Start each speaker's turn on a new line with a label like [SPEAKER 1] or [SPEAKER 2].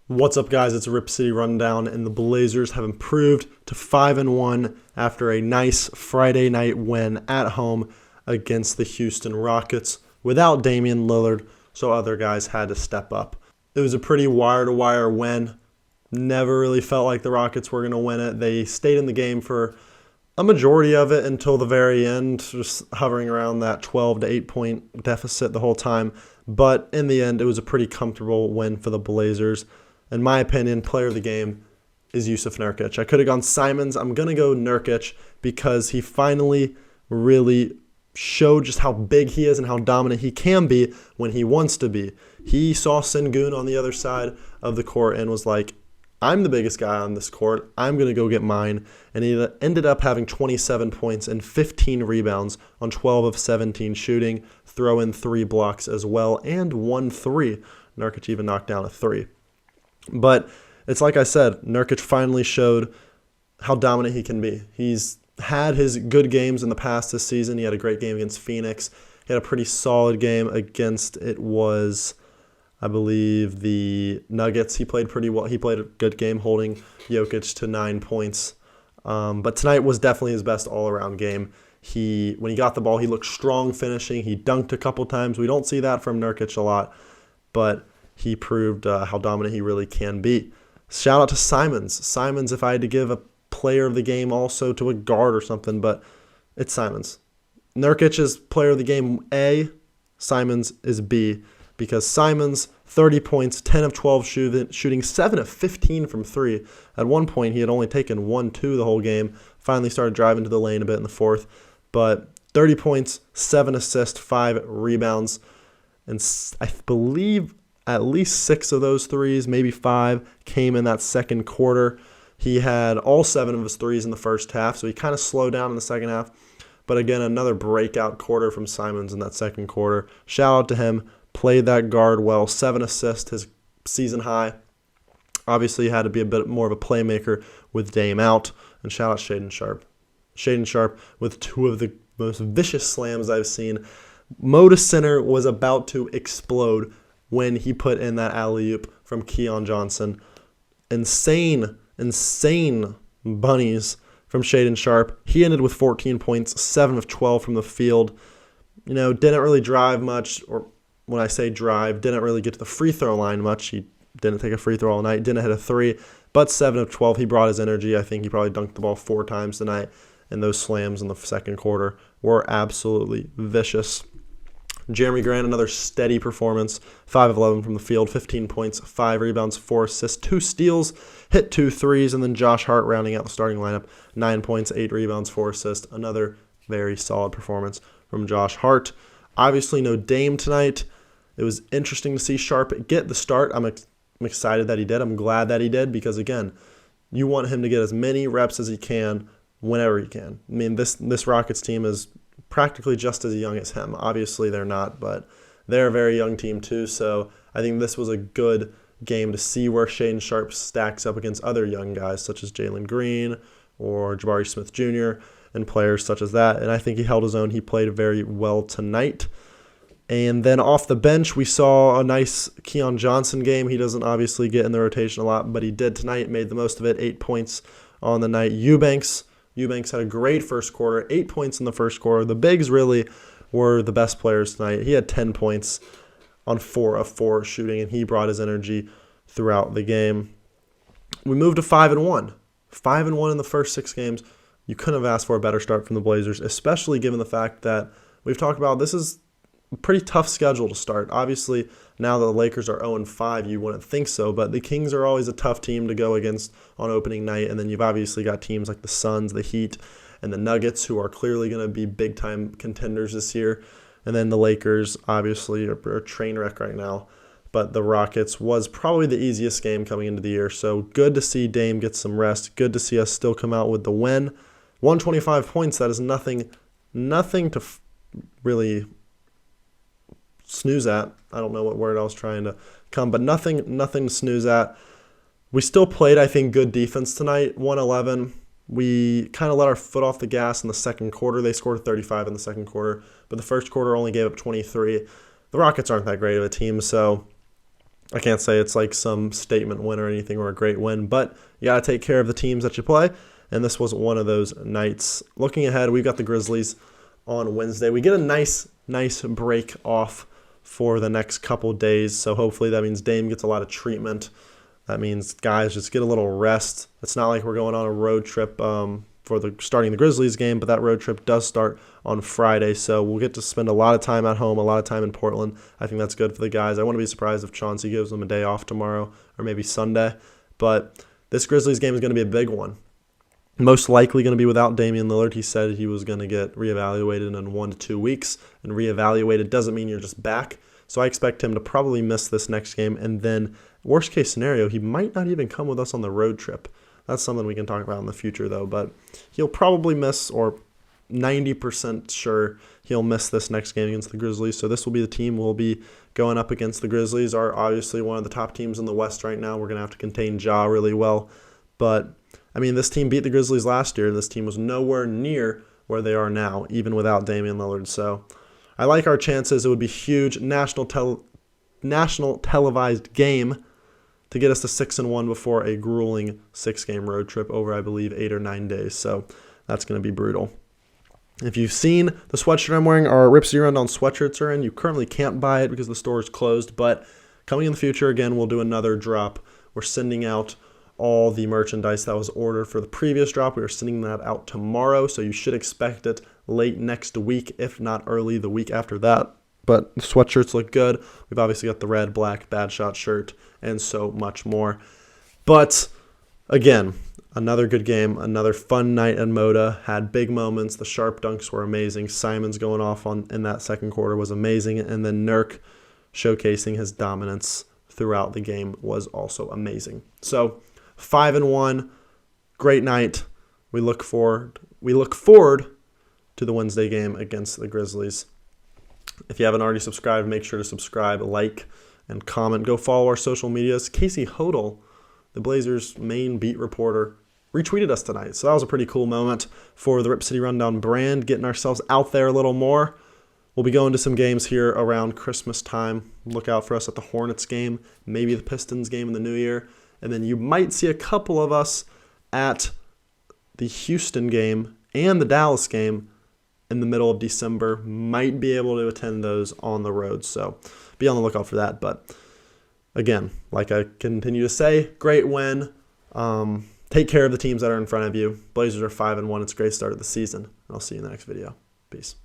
[SPEAKER 1] What's up, guys? It's Rip City Rundown, and the Blazers have improved to 5-1 after a nice Friday night win at home against the Houston Rockets without Damian Lillard, so other guys had to step up. It was a pretty wire-to-wire win. Never really felt like the Rockets were going to win it. They stayed in the game for a majority of it until the very end, just hovering around that 12 to 8 point deficit the whole time. But in the end, it was a pretty comfortable win for the Blazers. In my opinion, player of the game is Yusuf Nurkic. I could have gone Simons. I'm going to go Nurkic because he finally really showed just how big he is and how dominant he can be when he wants to be. He saw Sengun on the other side of the court and was like, I'm the biggest guy on this court. I'm going to go get mine. And he ended up having 27 points and 15 rebounds on 12 of 17 shooting, throw in 3 blocks as well, and 1 3. Nurkic even knocked down a 3. But it's like I said, Nurkic finally showed how dominant he can be. He's had his good games in the past this season. He had a great game against Phoenix. He had a pretty solid game against, I believe, the Nuggets. He played pretty well. He played a good game holding Jokic to 9 points. But tonight was definitely his best all-around game. When he got the ball, he looked strong finishing. He dunked a couple times. We don't see that from Nurkic a lot, but he proved how dominant he really can be. Shout out to Simons. Simons, if I had to give a player of the game also to a guard or something, but it's Simons. Nurkic is player of the game A, Simons is B, because Simons, 30 points, 10 of 12 shooting, 7 of 15 from 3. At one point, he had only taken 1-2 the whole game, finally started driving to the lane a bit in the fourth, but 30 points, 7 assists, 5 rebounds, and I believe at least 6 of those threes, maybe 5, came in that second quarter. He had all 7 of his threes in the first half, so he kind of slowed down in the second half. But again, another breakout quarter from Simons in that second quarter. Shout out to him. Played that guard well. 7 assists, his season high. Obviously, he had to be a bit more of a playmaker with Dame out. And shout out Shaedon Sharpe. Shaedon Sharpe with 2 of the most vicious slams I've seen. Moda Center was about to explode when he put in that alley-oop from Keon Johnson. Insane bunnies from Shaedon Sharpe. He ended with 14 points, 7 of 12 from the field. Didn't really drive much, or when I say drive, didn't really get to the free throw line much. He didn't take a free throw all night, didn't hit a 3, but 7 of 12. He brought his energy. I think he probably dunked the ball 4 times tonight, and those slams in the second quarter were absolutely vicious. Jeremy Grant, another steady performance, 5 of 11 from the field, 15 points, 5 rebounds, 4 assists, 2 steals, hit 2 threes, and then Josh Hart rounding out the starting lineup, 9 points, 8 rebounds, 4 assists, another very solid performance from Josh Hart. Obviously, no Dame tonight. It was interesting to see Sharpe get the start. I'm excited that he did. I'm glad that he did because, again, you want him to get as many reps as he can whenever he can. I mean, this Rockets team is practically just as young as him. Obviously, they're not, but they're a very young team too. So I think this was a good game to see where Shaedon Sharpe stacks up against other young guys such as Jalen Green or Jabari Smith Jr. and players such as that. And I think he held his own. He played very well tonight. And then off the bench, we saw a nice Keon Johnson game. He doesn't obviously get in the rotation a lot, but he did tonight, made the most of it, 8 points on the night. Eubanks had a great first quarter, 8 points in the first quarter. The bigs really were the best players tonight. He had 10 points on 4 of 4 shooting, and he brought his energy throughout the game. We moved to 5-1. 5-1 in the first 6 games. You couldn't have asked for a better start from the Blazers, especially given the fact that we've talked about this is a pretty tough schedule to start. Obviously, now that the Lakers are 0-5, you wouldn't think so, but the Kings are always a tough team to go against on opening night, and then you've obviously got teams like the Suns, the Heat, and the Nuggets, who are clearly going to be big-time contenders this year, and then the Lakers, obviously, are a train wreck right now, but the Rockets was probably the easiest game coming into the year, so good to see Dame get some rest, good to see us still come out with the win. 125 points, that is nothing to really snooze at. I don't know what word I was trying to come, but nothing to snooze at. We still played, I think, good defense tonight. 111. We kind of let our foot off the gas in the second quarter. They scored 35 in the second quarter, but the first quarter only gave up 23. The Rockets aren't that great of a team, so I can't say it's like some statement win or anything or a great win, but you got to take care of the teams that you play, and this was one of those nights. Looking ahead, we've got the Grizzlies on Wednesday. We get a nice break off for the next couple days, so hopefully that means Dame gets a lot of treatment. That means guys just get a little rest. It's not like we're going on a road trip for starting the Grizzlies game, but that road trip does start on Friday, so we'll get to spend a lot of time at home, a lot of time in Portland. I think that's good for the guys. I wouldn't be surprised if Chauncey gives them a day off tomorrow or maybe Sunday, but this Grizzlies game is going to be a big one. Most likely going to be without Damian Lillard. He said he was going to get reevaluated in 1 to 2 weeks, and reevaluated doesn't mean you're just back. So I expect him to probably miss this next game, and then worst case scenario, he might not even come with us on the road trip. That's something we can talk about in the future, though, but he'll probably miss, or 90% sure he'll miss this next game against the Grizzlies. So this will be the team we'll be going up against. The Grizzlies are obviously one of the top teams in the West right now. We're going to have to contain Ja really well, but I mean, this team beat the Grizzlies last year, and this team was nowhere near where they are now, even without Damian Lillard. So I like our chances. It would be huge national televised game to get us to 6-1 before a grueling 6-game road trip over, I believe, 8 or 9 days. So that's going to be brutal. If you've seen the sweatshirt I'm wearing, our Rip City Rundown sweatshirts are in. You currently can't buy it because the store is closed, but coming in the future, again, we'll do another drop. We're sending out all the merchandise that was ordered for the previous drop. We are sending that out tomorrow, so you should expect it late next week, if not early the week after that. But the sweatshirts look good. We've obviously got the red, black, bad shot shirt, and so much more. But again, another good game, another fun night at Moda. Had big moments. The Sharpe dunks were amazing. Simons going off in that second quarter was amazing, and then Nurk showcasing his dominance throughout the game was also amazing. So 5-1, great night. We look forward to the Wednesday game against the Grizzlies. If you haven't already subscribed, make sure to subscribe, like, and comment. Go follow our social medias. Casey Hodel, the Blazers' main beat reporter, retweeted us tonight. So that was a pretty cool moment for the Rip City Rundown brand, getting ourselves out there a little more. We'll be going to some games here around Christmas time. Look out for us at the Hornets game, maybe the Pistons game in the new year. And then you might see a couple of us at the Houston game and the Dallas game in the middle of December. Might be able to attend those on the road, so be on the lookout for that. But again, like I continue to say, great win. Take care of the teams that are in front of you. Blazers are 5-1. It's a great start of the season. I'll see you in the next video. Peace.